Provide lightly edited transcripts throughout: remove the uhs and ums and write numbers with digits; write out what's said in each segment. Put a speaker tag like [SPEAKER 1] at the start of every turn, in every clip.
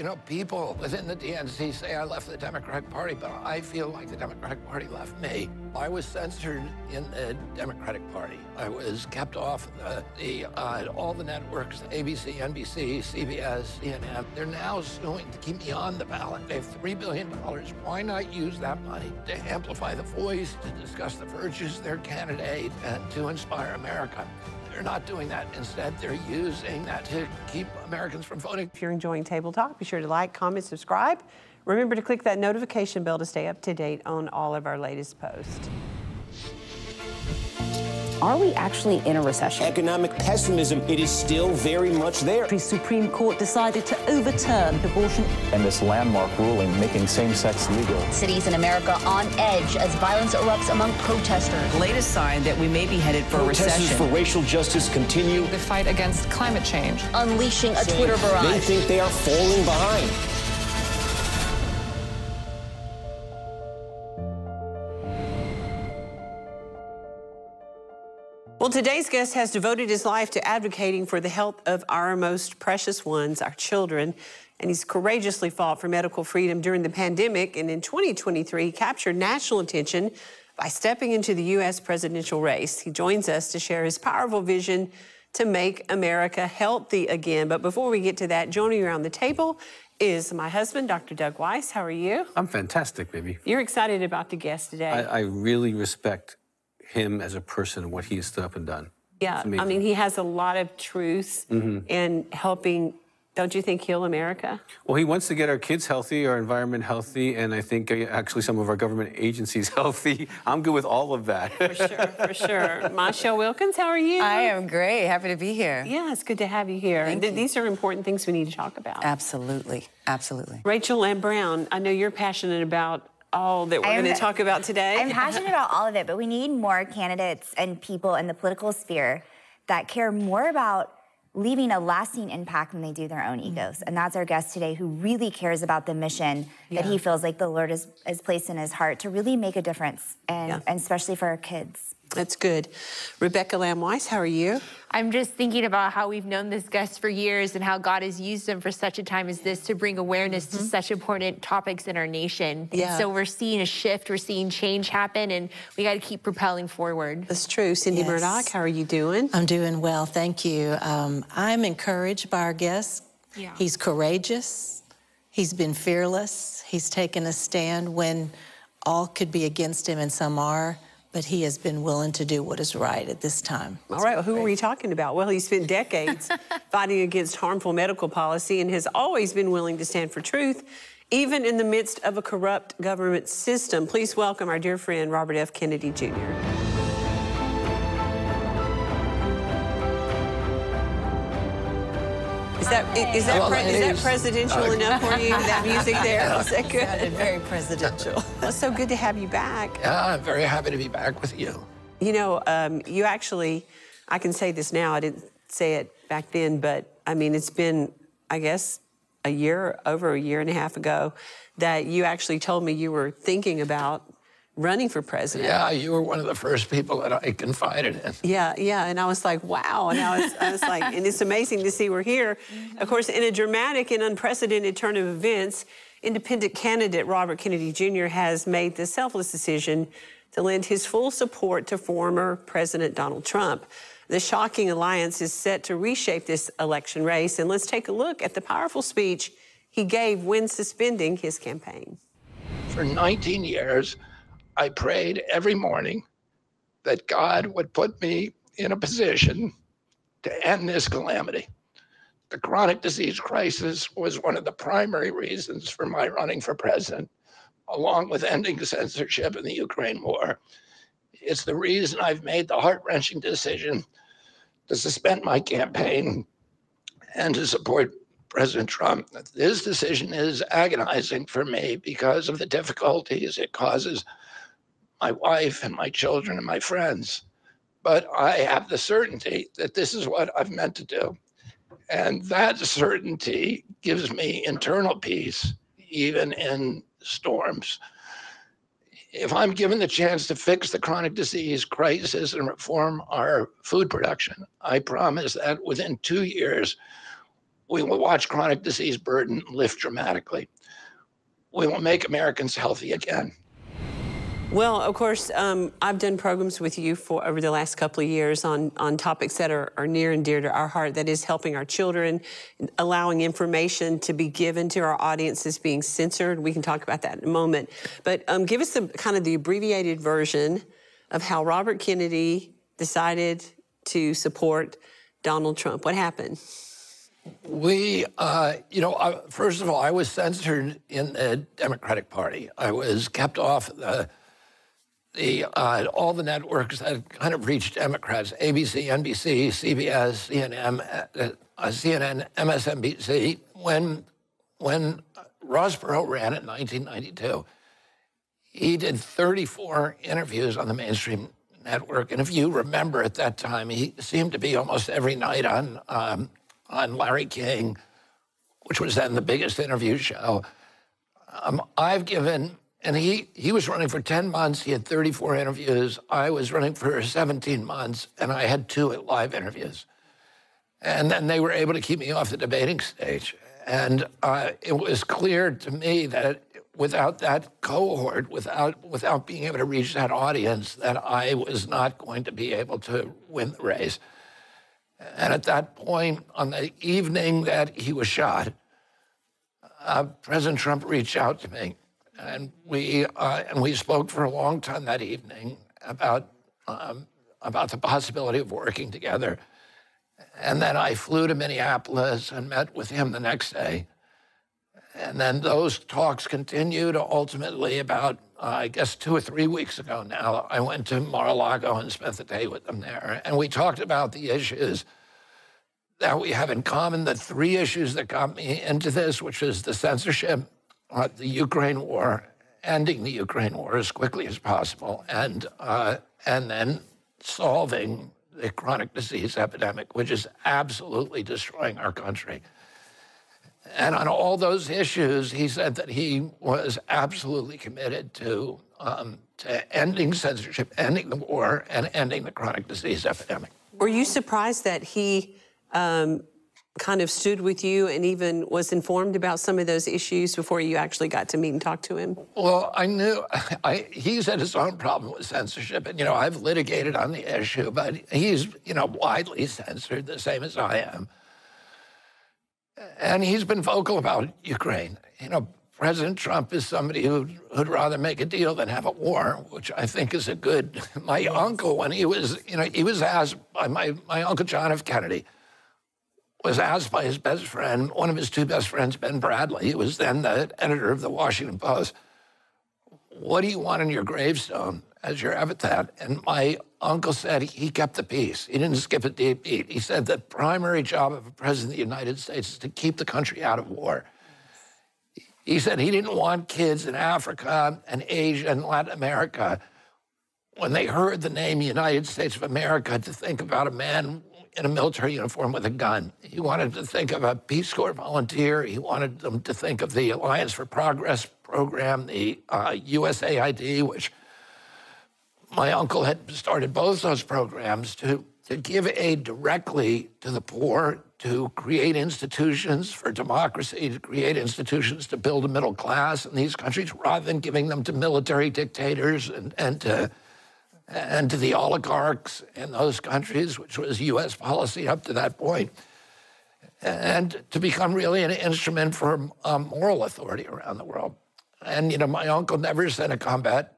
[SPEAKER 1] You know, people within the DNC say I left the Democratic Party, but I feel like the Democratic Party left me. I was censored in the Democratic Party. I was kept off all the networks, ABC, NBC, CBS, CNN. They're now suing to keep me on the ballot. They have $3 billion. Why not use that money to amplify the voice, to discuss the virtues of their candidate, and to inspire America? They're not doing that. Instead, they're using that to keep Americans from voting.
[SPEAKER 2] If you're enjoying Table Talk, be sure to like, comment, subscribe. Remember to click that notification bell to stay up to date on all of our latest posts.
[SPEAKER 3] Are we actually in a recession?
[SPEAKER 4] Economic pessimism, it is still very much there.
[SPEAKER 5] The Supreme Court decided to overturn abortion.
[SPEAKER 6] And this landmark ruling making same-sex legal.
[SPEAKER 7] Cities in America on edge as violence erupts among protesters.
[SPEAKER 8] The latest sign that we may be headed for a recession.
[SPEAKER 4] Protesters for racial justice continue.
[SPEAKER 9] The fight against climate change.
[SPEAKER 7] Unleashing a Twitter barrage.
[SPEAKER 4] They think they are falling behind.
[SPEAKER 2] Well, today's guest has devoted his life to advocating for the health of our most precious ones, our children, and he's courageously fought for medical freedom during the pandemic, and in 2023 captured national attention by stepping into the U.S. presidential race. He joins us to share his powerful vision to make America healthy again. But before we get to that, joining me around the table is my husband, Dr. Doug Weiss. How are you?
[SPEAKER 10] I'm fantastic, baby.
[SPEAKER 2] You're excited about the guest today.
[SPEAKER 10] I really respect him as a person and what he has stood up and done.
[SPEAKER 2] Yeah, I mean, he has a lot of truth in helping, don't you think, heal America?
[SPEAKER 10] Well, he wants to get our kids healthy, our environment healthy, and I think actually some of our government agencies healthy. I'm good with all of that.
[SPEAKER 2] For sure, for sure. Michelle Wilkins, how are you?
[SPEAKER 11] I am great. Happy to be here.
[SPEAKER 2] Yeah, it's good to have you here.
[SPEAKER 11] Thank you.
[SPEAKER 2] These are important things we need to talk about.
[SPEAKER 11] Absolutely, absolutely.
[SPEAKER 2] Rachel Lamb Brown, I know you're passionate about all that we're going to talk about today.
[SPEAKER 12] I'm passionate about all of it, but we need more candidates and people in the political sphere that care more about leaving a lasting impact than they do their own egos. And that's our guest today, who really cares about the mission that he feels like the Lord has placed in his heart to really make a difference, and especially for our kids.
[SPEAKER 2] That's good. Rebecca Lamb Weiss, how are you?
[SPEAKER 13] I'm just thinking about how we've known this guest for years and how God has used him for such a time as this to bring awareness to such important topics in our nation. And so we're seeing a shift, we're seeing change happen, and we got to keep propelling forward.
[SPEAKER 2] That's true. Cindy Murdoch, how are you doing?
[SPEAKER 14] I'm doing well, thank you. I'm encouraged by our guest. He's courageous. He's been fearless. He's taken a stand when all could be against him and some are. But he has been willing to do what is right at this time.
[SPEAKER 2] All right, well, who are we talking about? Well, he spent decades fighting against harmful medical policy and has always been willing to stand for truth, even in the midst of a corrupt government system. Please welcome our dear friend, Robert F. Kennedy Jr. Is that presidential enough for you, that music there? Is that good?
[SPEAKER 14] Sounded very presidential.
[SPEAKER 2] Well, it's so good to have you back.
[SPEAKER 1] Yeah, I'm very happy to be back with you.
[SPEAKER 2] You know, you actually, I can say this now, I didn't say it back then, but I mean, it's been, I guess, over a year and a half ago, that you actually told me you were thinking about running for president.
[SPEAKER 1] Yeah, you were one of the first people that I confided in.
[SPEAKER 2] Yeah, and I was like, wow. And I was like, and it's amazing to see we're here. Of course, in a dramatic and unprecedented turn of events, independent candidate Robert Kennedy Jr. has made the selfless decision to lend his full support to former President Donald Trump. The shocking alliance is set to reshape this election race. And let's take a look at the powerful speech he gave when suspending his campaign.
[SPEAKER 1] For 19 years, I prayed every morning that God would put me in a position to end this calamity. The chronic disease crisis was one of the primary reasons for my running for president, along with ending censorship in the Ukraine war. It's the reason I've made the heart-wrenching decision to suspend my campaign and to support President Trump. This decision is agonizing for me because of the difficulties it causes my wife and my children and my friends. But I have the certainty that this is what I've meant to do. And that certainty gives me internal peace, even in storms. If I'm given the chance to fix the chronic disease crisis and reform our food production, I promise that within 2 years, We will watch chronic disease burden lift dramatically. We will make Americans healthy again.
[SPEAKER 2] Well, of course, I've done programs with you for over the last couple of years on topics that are near and dear to our heart. That is helping our children, allowing information to be given to our audiences being censored. We can talk about that in a moment. But give us the abbreviated version of how Robert Kennedy decided to support Donald Trump. What happened?
[SPEAKER 1] We, first of all, I was censored in the Democratic Party. I was kept off all the networks that kind of reached Democrats: ABC, NBC, CBS, CNN, MSNBC. When Ross Perot ran in 1992, he did 34 interviews on the mainstream network, and if you remember at that time, he seemed to be almost every night on Larry King, which was then the biggest interview show. I've given, and he was running for 10 months. He had 34 interviews. I was running for 17 months, and I had 2 live interviews. And then they were able to keep me off the debating stage. And it was clear to me that without that cohort, without being able to reach that audience, that I was not going to be able to win the race. And at that point, on the evening that he was shot, President Trump reached out to me, and we spoke for a long time that evening about the possibility of working together. And then I flew to Minneapolis and met with him the next day. And then those talks continued. Ultimately, about, I guess, 2 or 3 weeks ago now, I went to Mar-a-Lago and spent the day with them there. And we talked about the issues that we have in common, the 3 issues that got me into this, which is the censorship, the Ukraine war, ending the Ukraine war as quickly as possible, and then solving the chronic disease epidemic, which is absolutely destroying our country. And on all those issues, he said that he was absolutely committed to ending censorship, ending the war, and ending the chronic disease epidemic.
[SPEAKER 2] Were you surprised that he kind of stood with you and even was informed about some of those issues before you actually got to meet and talk to him?
[SPEAKER 1] Well, I knew, he's had his own problem with censorship, and, I've litigated on the issue, but he's, widely censored, the same as I am. And he's been vocal about Ukraine. President Trump is somebody who'd rather make a deal than have a war, which I think is a good. My uncle, when he was asked by my Uncle John F. Kennedy, was asked by his best friend, one of his 2 best friends, Ben Bradley, who was then the editor of the Washington Post, "What do you want on your gravestone as your epitaph?" And my uncle said he kept the peace. He didn't skip a deep beat. He said the primary job of a president of the United States is to keep the country out of war. He said he didn't want kids in Africa and Asia and Latin America, when they heard the name United States of America, to think about a man in a military uniform with a gun. He wanted to think of a Peace Corps volunteer. He wanted them to think of the Alliance for Progress program, the USAID, which my uncle had started both those programs to give aid directly to the poor, to create institutions for democracy, to create institutions to build a middle class in these countries, rather than giving them to military dictators and to the oligarchs in those countries, which was U.S. policy up to that point, and to become really an instrument for moral authority around the world. And, my uncle never sent a combat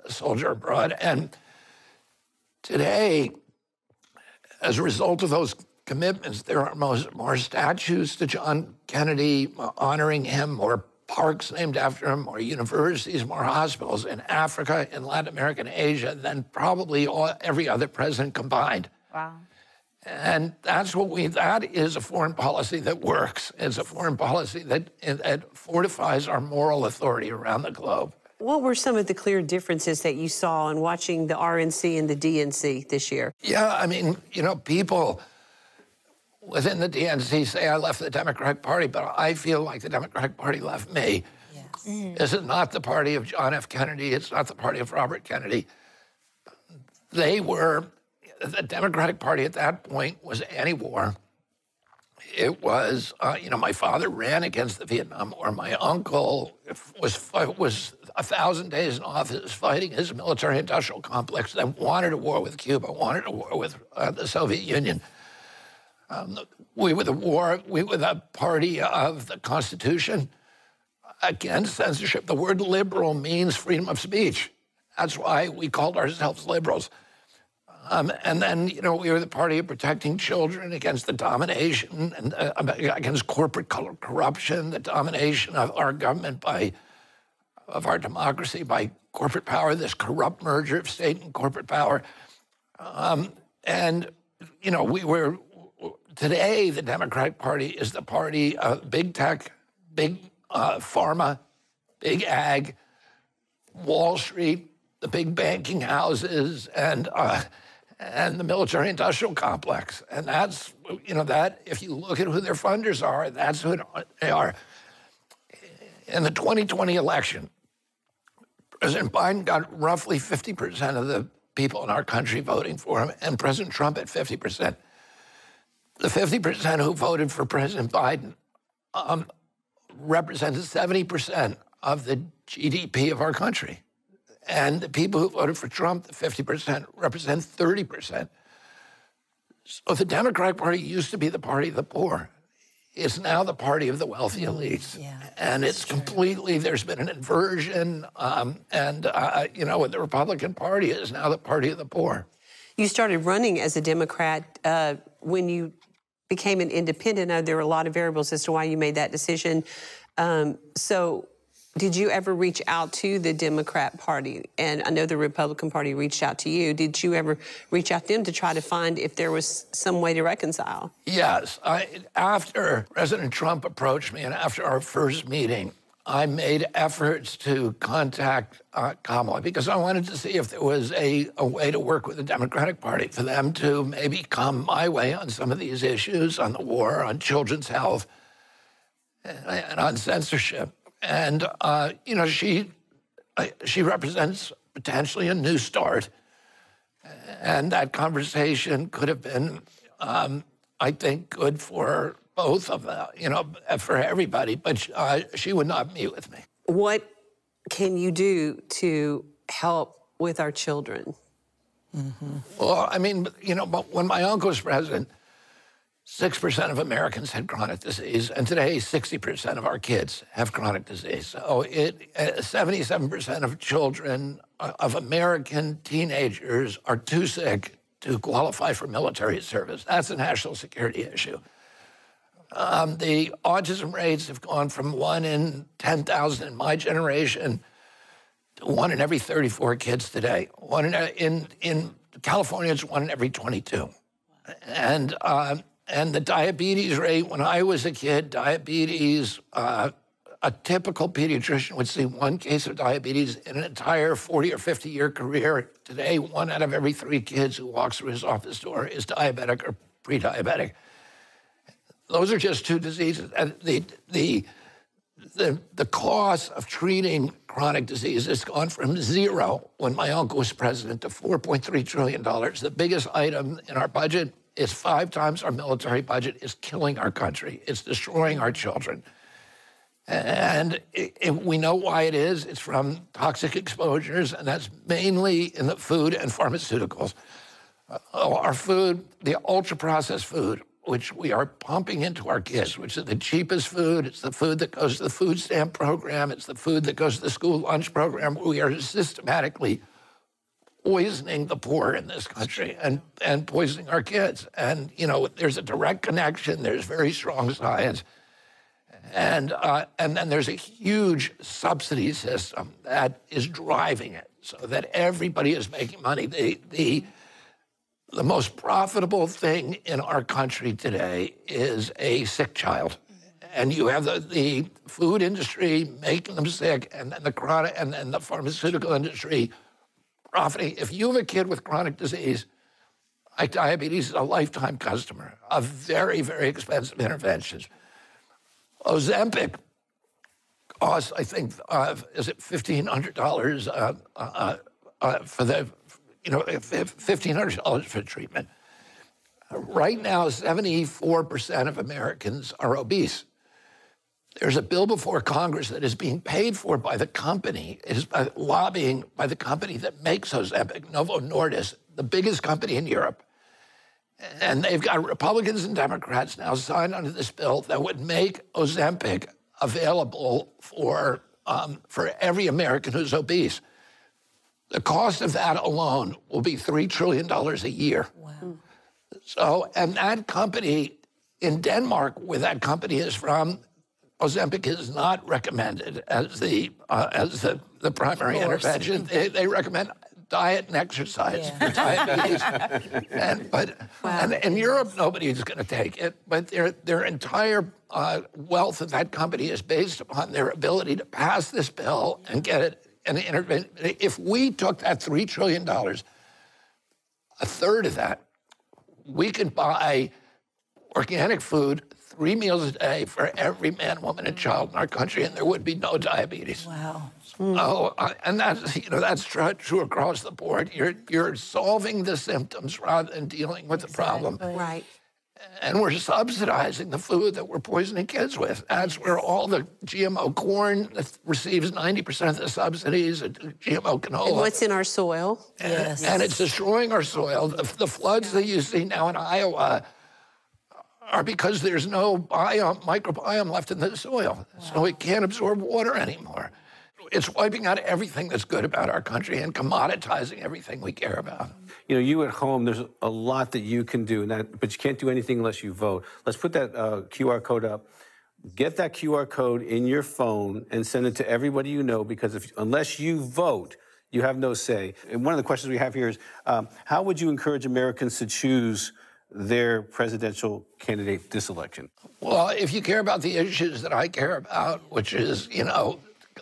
[SPEAKER 1] soldier abroad. And today, as a result of those commitments, there are more statues to John Kennedy honoring him, more parks named after him, more universities, more hospitals in Africa, in Latin America, and Asia than probably every other president combined.
[SPEAKER 12] Wow.
[SPEAKER 1] And that is a foreign policy that works. It's a foreign policy that fortifies our moral authority around the globe.
[SPEAKER 2] What were some of the clear differences that you saw in watching the RNC and the DNC this year?
[SPEAKER 1] Yeah, people within the DNC say I left the Democratic Party, but I feel like the Democratic Party left me. Yes. This is not the party of John F. Kennedy. It's not the party of Robert Kennedy. The Democratic Party at that point was anti-war. it was, my father ran against the Vietnam War. My uncle was 1,000 days in office fighting his military-industrial complex that wanted a war with Cuba, wanted a war with the Soviet Union. We were the party of the Constitution against censorship. The word liberal means freedom of speech. That's why we called ourselves liberals. And then, we were the party of protecting children against the domination and against corporate corruption, the domination of our government of our democracy by corporate power, this corrupt merger of state and corporate power. Today, the Democratic Party is the party of big tech, big pharma, big ag, Wall Street, the big banking houses, and the military-industrial complex. And that's, that if you look at who their funders are, that's who they are. In the 2020 election, President Biden got roughly 50% of the people in our country voting for him, and President Trump at 50%. The 50% who voted for President Biden represented 70% of the GDP of our country. And the people who voted for Trump, the 50%, represent 30%. So the Democratic Party used to be the party of the poor. It's now the party of the wealthy elites. Yeah, and it's completely, there's been an inversion. The Republican Party is now the party of the poor.
[SPEAKER 2] You started running as a Democrat when you became an independent. There were a lot of variables as to why you made that decision. So did you ever reach out to the Democrat Party? And I know the Republican Party reached out to you. Did you ever reach out to them to try to find if there was some way to reconcile?
[SPEAKER 1] Yes. After President Trump approached me and after our first meeting, I made efforts to contact Kamala because I wanted to see if there was a way to work with the Democratic Party for them to maybe come my way on some of these issues, on the war, on children's health, and on censorship. And, she represents potentially a new start. And that conversation could have been, I think, good for both of them, for everybody. But she would not meet with me.
[SPEAKER 2] What can you do to help with our children?
[SPEAKER 1] Mm-hmm. Well, but when my uncle was president, 6% of Americans had chronic disease, and today 60% of our kids have chronic disease. So 77% of children, of American teenagers, are too sick to qualify for military service. That's a national security issue. The autism rates have gone from 1 in 10,000 in my generation to 1 in every 34 kids today. In California, it's 1 in every 22. And the diabetes rate, when I was a kid, diabetes, a typical pediatrician would see 1 case of diabetes in an entire 40 or 50-year career. Today, 1 out of every 3 kids who walks through his office door is diabetic or pre-diabetic. Those are just 2 diseases. And the cost of treating chronic disease has gone from 0 when my uncle was president to $4.3 trillion. The biggest item in our budget is 5 times our military budget. Is killing our country. It's destroying our children. And we know why it is. It's from toxic exposures, and that's mainly in the food and pharmaceuticals. Our food, the ultra-processed food, which we are pumping into our kids, which is the cheapest food. It's the food that goes to the food stamp program. It's the food that goes to the school lunch program. We are systematically poisoning the poor in this country and poisoning our kids. And, there's a direct connection. There's very strong science. And then there's a huge subsidy system that is driving it so that everybody is making money. The most profitable thing in our country today is a sick child. And you have the food industry making them sick, and then the chronic, and then the pharmaceutical industry profiting. If you have a kid with chronic disease, like diabetes is a lifetime customer of very, very expensive interventions. Ozempic costs, I think, is it $1,500 for the, $1,500 for treatment. Right now, 74% of Americans are obese. There's a bill before Congress that is being paid for by the company, it is by lobbying by the company that makes Ozempic, Novo Nordisk, the biggest company in Europe. And they've got Republicans and Democrats now signed onto this bill that would make Ozempic available for every American who's obese. The cost of that alone will be $3 trillion a year. Wow. So, and that company in Denmark, where that company is from, Ozempic is not recommended as the primary intervention. They recommend diet and exercise for diabetes. And in Europe, nobody's going to take it, but their entire wealth of that company is based upon their ability to pass this bill and get it. And if we took that $3 trillion, a third of that, we could buy organic food 3 meals a day for every man, woman, and child in our country, and there would be no diabetes.
[SPEAKER 14] Wow.
[SPEAKER 1] And that's true across the board. You're solving the symptoms rather than dealing with the problem.
[SPEAKER 2] Right.
[SPEAKER 1] And we're subsidizing the food that we're poisoning kids with. That's where all the GMO corn receives 90% of the subsidies, GMO canola.
[SPEAKER 2] And what's in our soil.
[SPEAKER 14] Yes.
[SPEAKER 1] And it's destroying our soil. The floods that you see now in Iowa are because there's no microbiome left in the soil. Wow. So it can't absorb water anymore. It's wiping out everything that's good about our country and commoditizing everything we care about.
[SPEAKER 10] You know, you at home, there's a lot that you can do, but you can't do anything unless you vote. Let's put that QR code up. Get that QR code in your phone and send it to everybody you know, because unless you vote, you have no say. And one of the questions we have here is, how would you encourage Americans to choose their presidential candidate this election?
[SPEAKER 1] Well, if you care about the issues that I care about, which is,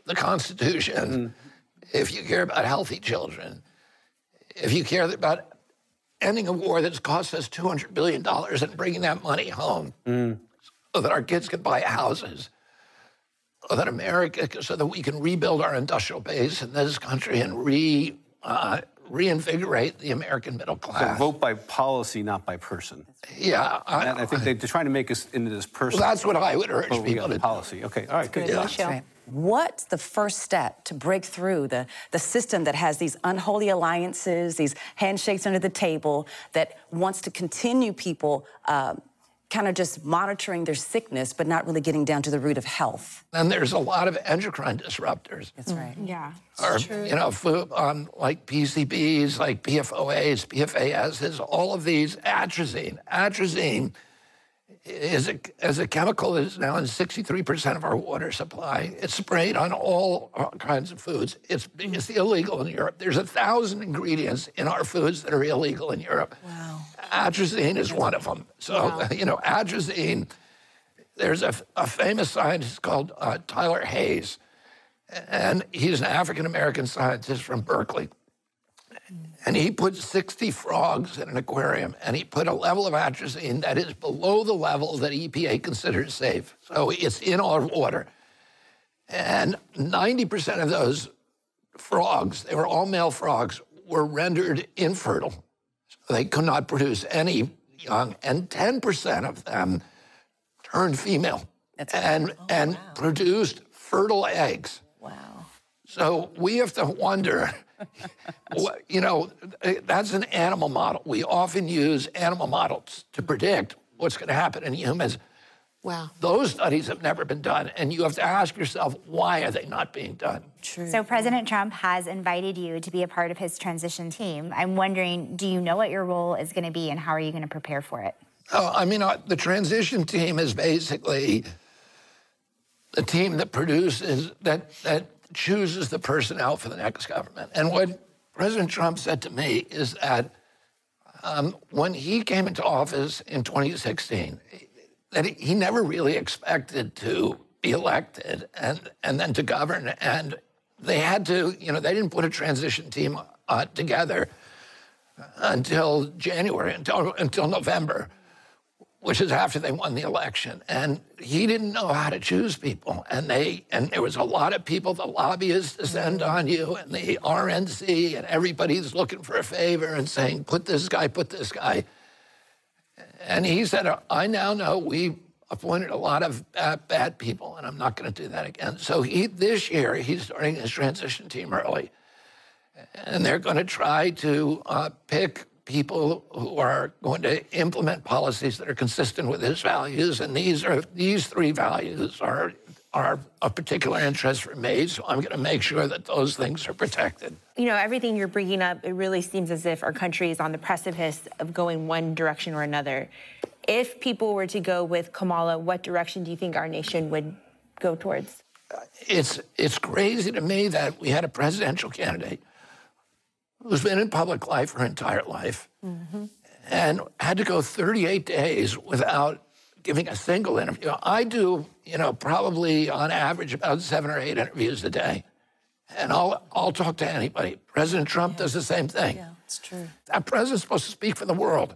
[SPEAKER 1] the Constitution, if you care about healthy children, if you care about ending a war that's cost us $200 billion and bringing that money home so that our kids can buy houses, so that we can rebuild our industrial base in this country and reinvigorate the American middle class.
[SPEAKER 10] So vote by policy, not by person.
[SPEAKER 1] Yeah.
[SPEAKER 10] I think they're trying to make us into this person.
[SPEAKER 1] Well, that's what I would urge people to do.
[SPEAKER 10] Policy. Okay, all right, good.
[SPEAKER 11] Right. What's the first step to break through the system that has these unholy alliances, these handshakes under the table, that wants to continue people kind of just monitoring their sickness, but not really getting down to the root of health?
[SPEAKER 1] And there's a lot of endocrine disruptors.
[SPEAKER 11] That's right.
[SPEAKER 12] Yeah.
[SPEAKER 1] Or, food, like PCBs, like PFOAs, PFASs, all of these, atrazine. Atrazine is a chemical that is now in 63% of our water supply. It's sprayed on all kinds of foods. It's illegal in Europe. There's 1,000 ingredients in our foods that are illegal in Europe. Wow. Atrazine is one of them. So, atrazine, there's a famous scientist called Tyler Hayes, and he's an African-American scientist from Berkeley. And he put 60 frogs in an aquarium, and he put a level of atrazine that is below the level that EPA considers safe. So it's in our water. And 90% of those frogs, they were all male frogs, were rendered infertile. So they could not produce any young, and 10% of them turned female and produced fertile eggs. Wow. So we have to wonder, that's an animal model. We often use animal models to predict what's going to happen in humans.
[SPEAKER 2] Wow.
[SPEAKER 1] Those studies have never been done, and you have to ask yourself, why are they not being done?
[SPEAKER 12] True. So President Trump has invited you to be a part of his transition team. I'm wondering, do you know what your role is going to be, and how are you going to prepare for it?
[SPEAKER 1] The transition team is basically the team that produces, that chooses the personnel for the next government. And what President Trump said to me is that when he came into office in 2016, that he never really expected to be elected and then to govern. And they had to, they didn't put a transition team together until January, until November, which is after they won the election. And he didn't know how to choose people. And there was a lot of people, the lobbyists descend on you, and the RNC, and everybody's looking for a favor and saying, put this guy, put this guy. And he said, I now know we appointed a lot of bad people, and I'm not going to do that again. So this year, he's starting his transition team early. And they're going to try to pick people who are going to implement policies that are consistent with his values. And these three values are of particular interest for me. So I'm going to make sure that those things are protected.
[SPEAKER 13] You know, everything you're bringing up, it really seems as if our country is on the precipice of going one direction or another. If people were to go with Kamala, what direction do you think our nation would go towards?
[SPEAKER 1] It's crazy to me that we had a presidential candidate who's been in public life her entire life and had to go 38 days without giving a single interview. I do, probably on average about 7 or 8 interviews a day. And I'll talk to anybody. President Trump does the same thing.
[SPEAKER 14] Yeah, it's true.
[SPEAKER 1] That president's supposed to speak for the world.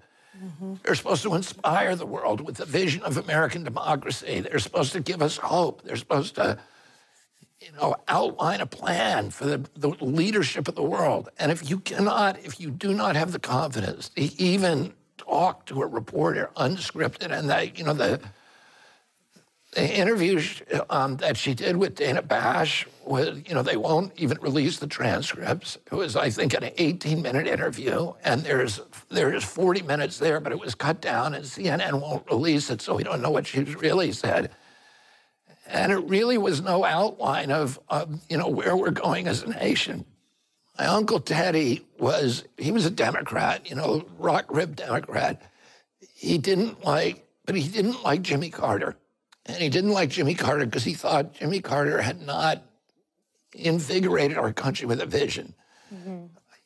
[SPEAKER 1] They're supposed to inspire the world with the vision of American democracy. They're supposed to give us hope. They're supposed to, outline a plan for the leadership of the world. And if you do not have the confidence to even talk to a reporter unscripted, and that, the interview that she did with Dana Bash was, they won't even release the transcripts. It was, I think, an 18-minute interview, and there's 40 minutes there, but it was cut down, and CNN won't release it, so we don't know what she really said. And it really was no outline of where we're going as a nation. My Uncle Teddy was a Democrat, rock-ribbed Democrat. He didn't like Jimmy Carter. And he didn't like Jimmy Carter because he thought Jimmy Carter had not invigorated our country with a vision.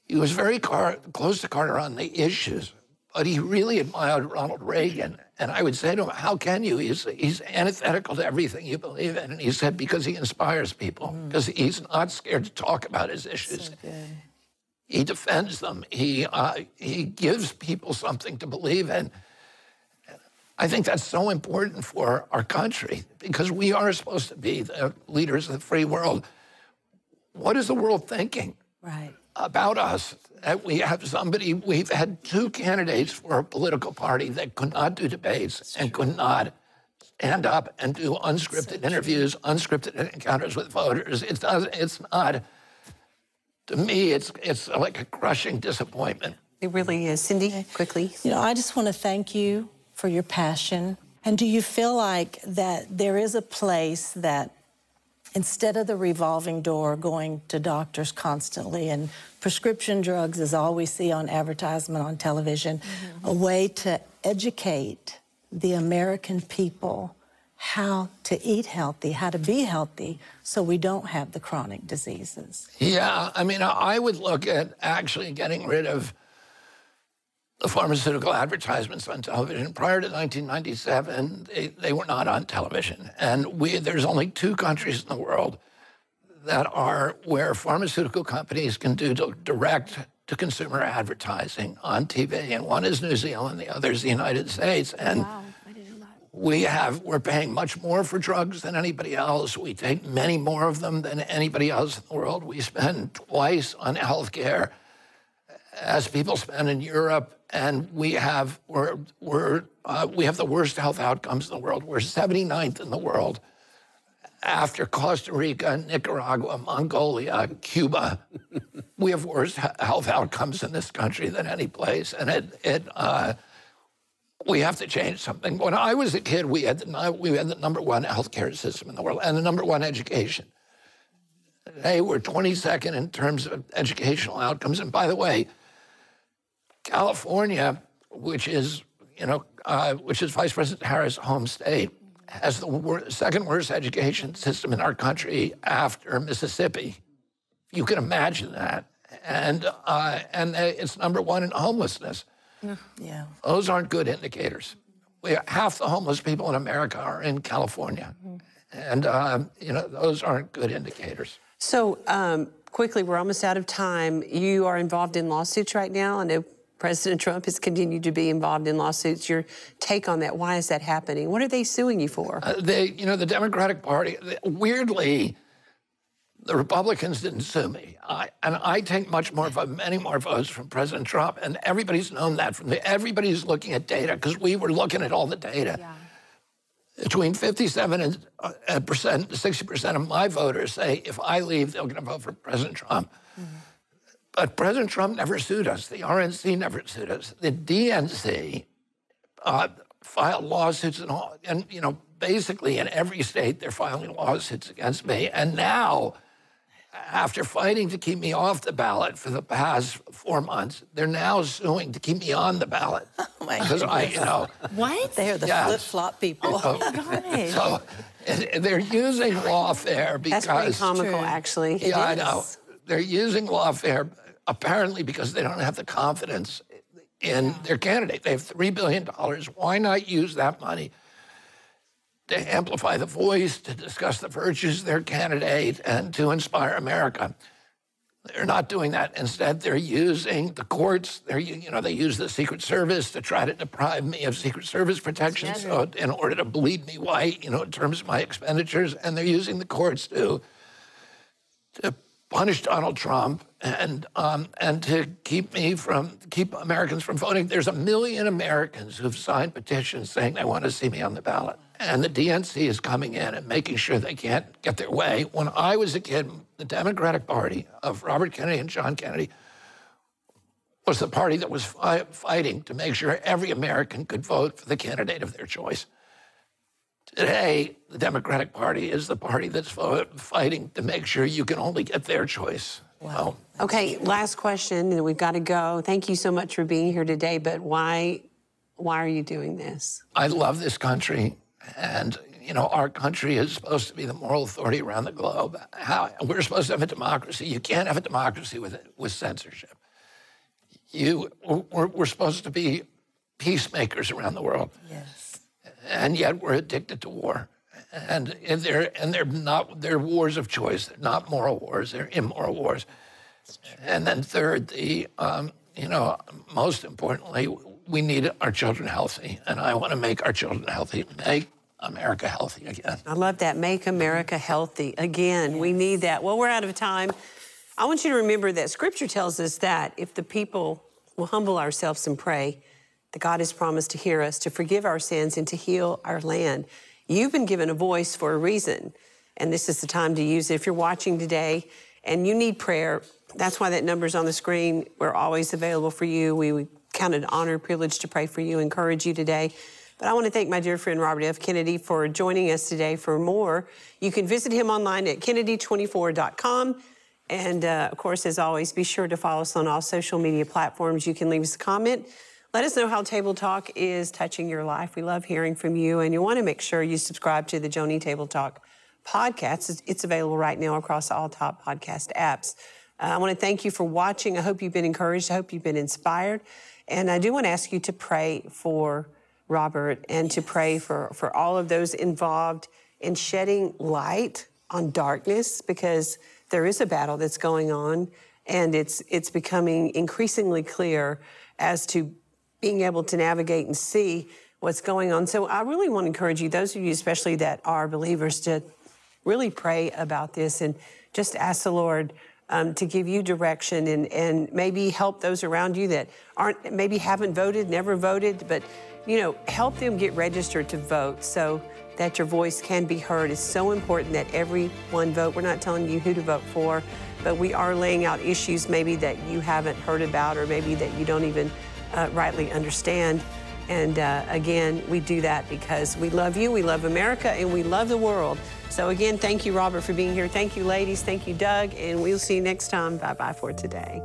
[SPEAKER 1] He was very close to Carter on the issues, but he really admired Ronald Reagan. And I would say to him, how can you? He's antithetical to everything you believe in. And he said, because he inspires people, because he's not scared to talk about his issues. So he defends them. He gives people something to believe in. I think that's so important for our country because we are supposed to be the leaders of the free world. What is the world thinking about us? That we have we've had 2 candidates for a political party that could not do debates and could not stand up and do unscripted interviews, unscripted encounters with voters. It's not, to me, it's like a crushing disappointment.
[SPEAKER 2] It really is. Cindy, quickly.
[SPEAKER 14] I just want to thank you for your passion. And do you feel like that there is a place that instead of the revolving door going to doctors constantly and prescription drugs is all we see on advertisement on television, a way to educate the American people how to eat healthy, how to be healthy, so we don't have the chronic diseases?
[SPEAKER 1] Yeah, I would look at actually getting rid of the pharmaceutical advertisements on television. Prior to 1997, they were not on television. And there's only 2 countries in the world that are where pharmaceutical companies can do direct-to-consumer advertising on TV. And one is New Zealand, the other is the United States. And wow, I didn't know that. We're paying much more for drugs than anybody else. We take many more of them than anybody else in the world. We spend twice on health care as people spend in Europe, and we have the worst health outcomes in the world. We're 79th in the world after Costa Rica, Nicaragua, Mongolia, Cuba. We have worse health outcomes in this country than any place, and we have to change something. When I was a kid, we had the #1 healthcare system in the world and the #1 education. Today, we're 22nd in terms of educational outcomes. And by the way, California, which is Vice President Harris' home state, has the second worst education system in our country after Mississippi. You can imagine that. And it's #1 in homelessness.
[SPEAKER 14] Yeah.
[SPEAKER 1] Those aren't good indicators. Half the homeless people in America are in California. And, those aren't good indicators.
[SPEAKER 2] So, quickly, we're almost out of time. You are involved in lawsuits right now. I know President Trump has continued to be involved in lawsuits. Your take on that? Why is that happening? What are they suing you for?
[SPEAKER 1] The Democratic Party, weirdly, the Republicans didn't sue me. And I take many more votes from President Trump, and everybody's known that. Everybody's looking at data, because we were looking at all the data. Yeah. Between 57% and 60% of my voters say if I leave, they're going to vote for President Trump. Mm-hmm. But President Trump never sued us. The RNC never sued us. The DNC filed lawsuits and you know, basically in every state they're filing lawsuits against me. And now, after fighting to keep me off the ballot for the past 4 months, they're now suing to keep me on the ballot.
[SPEAKER 14] Oh my
[SPEAKER 1] goodness.
[SPEAKER 14] What? They're the flip-flop people.
[SPEAKER 1] So they're using lawfare because...
[SPEAKER 2] That's pretty comical, actually.
[SPEAKER 1] Yeah, I know. They're using lawfare apparently because they don't have the confidence in their candidate. They have $3 billion. Why not use that money to amplify the voice, to discuss the virtues of their candidate, and to inspire America? They're not doing that. Instead, they're using the courts. They use the Secret Service to try to deprive me of Secret Service protection, so in order to bleed me white, in terms of my expenditures. And they're using the courts to punish Donald Trump and to keep Americans from voting. There's 1 million Americans who've signed petitions saying they want to see me on the ballot. And the DNC is coming in and making sure they can't get their way. When I was a kid, the Democratic Party of Robert Kennedy and John Kennedy was the party that was fighting to make sure every American could vote for the candidate of their choice. Today, the Democratic Party is the party that's fighting to make sure you can only get their choice.
[SPEAKER 2] Wow. Okay, last question, and we've got to go. Thank you so much for being here today, but why are you doing this?
[SPEAKER 1] I love this country, and our country is supposed to be the moral authority around the globe. We're supposed to have a democracy. You can't have a democracy with censorship. We're supposed to be peacemakers around the world. Yes. And yet we're addicted to war. And they're wars of choice. They're not moral wars, they're immoral wars. And then third, most importantly, we need our children healthy. And I want to make our children healthy, make America healthy again.
[SPEAKER 2] I love that, make America healthy again. Yes. We need that. Well, we're out of time. I want you to remember that Scripture tells us that if the people will humble ourselves and pray, that God has promised to hear us, to forgive our sins, and to heal our land. You've been given a voice for a reason, and this is the time to use it. If you're watching today and you need prayer, that's why that number's on the screen. We're always available for you. We count it an honor, privilege to pray for you, encourage you today. But I want to thank my dear friend Robert F. Kennedy for joining us today. For more, you can visit him online at Kennedy24.com. And of course, as always, be sure to follow us on all social media platforms. You can leave us a comment. Let us know how Table Talk is touching your life. We love hearing from you, and you want to make sure you subscribe to the Joni Table Talk podcast. It's available right now across all top podcast apps. I want to thank you for watching. I hope you've been encouraged. I hope you've been inspired. And I do want to ask you to pray for Robert and to pray for all of those involved in shedding light on darkness, because there is a battle that's going on, and it's becoming increasingly clear as to being able to navigate and see what's going on. So I really want to encourage you, those of you especially that are believers, to really pray about this and just ask the Lord to give you direction and maybe help those around you that maybe haven't voted, never voted, but help them get registered to vote so that your voice can be heard. It's so important that everyone vote. We're not telling you who to vote for, but we are laying out issues maybe that you haven't heard about, or maybe that you don't even rightly understand. And again, we do that because we love you, we love America, and we love the world. So again, thank you, Robert, for being here. Thank you, ladies. Thank you, Doug. And we'll see you next time. Bye-bye for today.